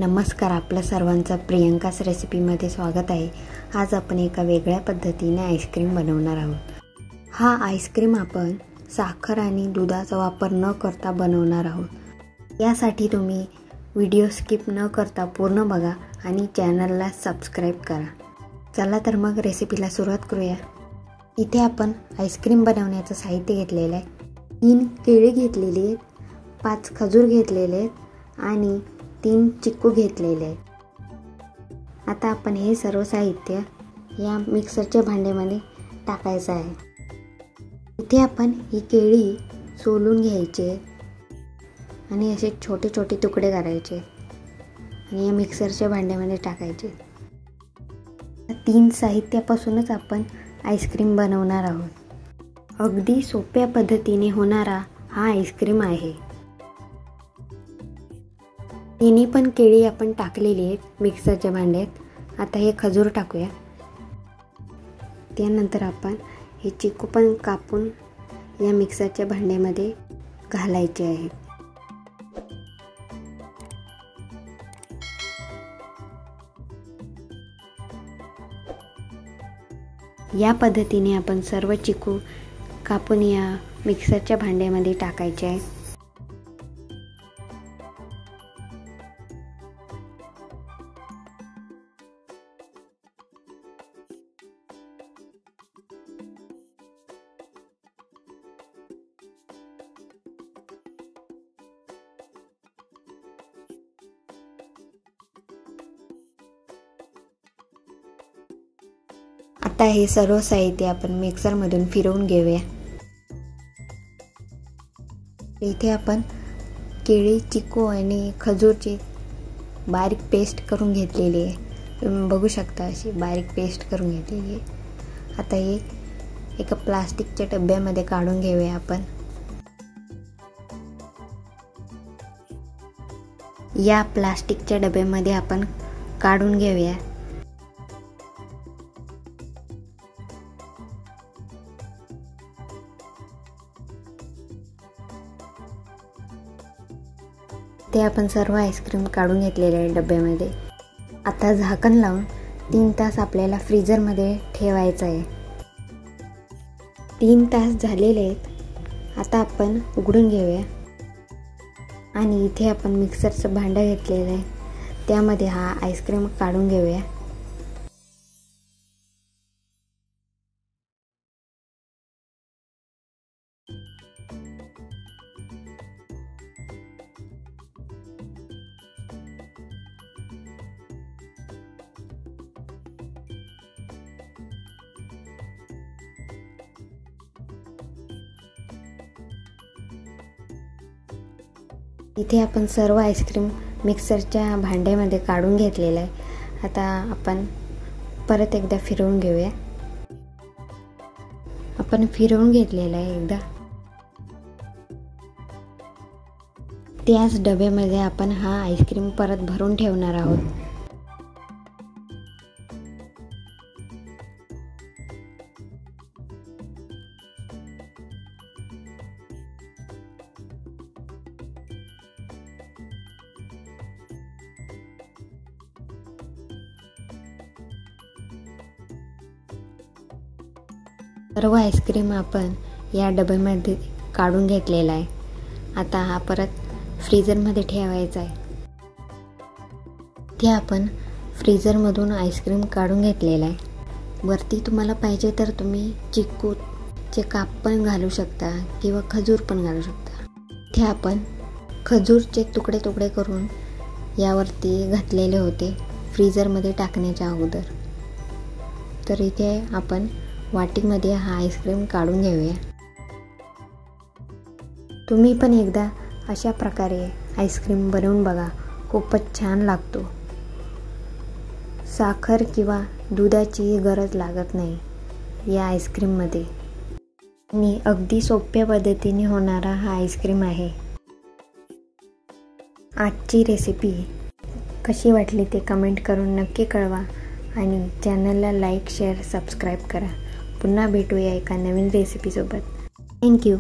नमस्कार, आपल्या सर्वांचं प्रियंकास रेसिपीमध्ये स्वागत आहे। आज आपण एका वेगळ्या पद्धतीने आईस्क्रीम बनवणार आहोत। हा आईस्क्रीम आपण साखर आणि दुधाचा वापर न करता बनवणार आहोत। यासाठी तुम्ही व्हिडिओ स्किप न करता पूर्ण बघा आणि चॅनलला सबस्क्राइब करा। चला तर मग रेसिपीला सुरुवात करूया। इथे आपण आईस्क्रीम बनवण्याचं साहित्य घेतलेलं आहे। 3 केळी घेतलेली आहेत, 5 खजूर घेतलेले आहेत आणि 3 चिक्कू घेतलेले आहेत। आता आपण हे सर्व साहित्य या मिक्सरच्या भांड्यामध्ये टाकायचं आहे। इथे आपण ही केळी सोलून घ्यायचे आणि असे छोटे छोटे तुकडे करायचे आणि या मिक्सरच्या भांड्यामध्ये टाकायचे। 3 साहित्यापासूनच आपण आईस्क्रीम बनवणार आहोत। अगदी सोप्या पद्धतीने होणारा हा आईस्क्रीम आहे। तिन्ही पण केळी आपण टाकलेली आहेत मिक्सरच्या भांड्यात। आता हे खजूर टाकूया। त्यानंतर आपण हे चिक्कू पण कापून या मिक्सरच्या भांड्यामध्ये घालायचे आहे। या पद्धतीने आपण सर्व चिक्कू कापून या मिक्सरच्या भांड्यामध्ये टाकायचे आहे। आता हे सर्व साहित्य आपण मिक्सरमधून फिरवून घेऊया। इथे आपण केळी, चिक्कू आणि खजूरची बारीक पेस्ट करून घेतलेली आहे। तुम्ही बघू शकता अशी बारीक पेस्ट करून घेतलेली आहे। आता हे एका प्लास्टिकच्या डब्यामध्ये काढून घेऊया आपण। या प्लास्टिकच्या डब्यामध्ये आपण काढून घेऊया। ते आपण सर्व आईस्क्रीम काढून घेतलेले आहे डब्यामध्ये। आता झाकण लावून 3 तास आपल्याला फ्रीजरमध्ये ठेवायचं आहे। 3 तास झालेले आहेत। आता आपण उघडून घेऊया आणि इथे आपण मिक्सरचं भांडं घेतलेलं आहे, त्यामध्ये हा आईस्क्रीम काढून घेऊया। इथे आपण सर्व आईस्क्रीम मिक्सरच्या भांड्यामध्ये काढून घेतलेलं आहे। आता आपण परत एकदा फिरवून घेऊया। आपण फिरवून घेतलेलं आहे एकदा। त्याच डब्यामध्ये आपण हा आईस्क्रीम परत भरून ठेवणार आहोत। सर्व आईस्क्रीम आपण या डब्यामध्ये काढून घेतलेला आहे। आता हा परत फ्रीजरमध्ये ठेवायचा आहे। ते आपण फ्रीजरमधून आईस्क्रीम काढून घेतलेला आहे। वरती तुम्हाला पाहिजे तर तुम्ही चिक्कूचे काप पण घालू शकता किंवा खजूर पण घालू शकता। ते आपण खजूरचे तुकडे तुकडे करून यावरती घातलेले होते फ्रीजरमध्ये टाकण्याच्या अगोदर। तर इथे आपण वाटीमध्ये हा आईस्क्रीम काढून घेऊया। तुम्ही पण एकदा अशा प्रकारे आईस्क्रीम बनवून बघा, खूपच छान लागतो। साखर किंवा दुधाची गरज लागत नाही या आईस्क्रीममध्ये आणि अगदी सोप्या पद्धतीने होणारा हा आईस्क्रीम आहे। आजची रेसिपी कशी वाटली ते कमेंट करून नक्की कळवा आणि चॅनलला लाईक, शेअर, सबस्क्राईब करा। पुन्हा भेटूया एका नवीन रेसिपीसोबत। थँक्यू।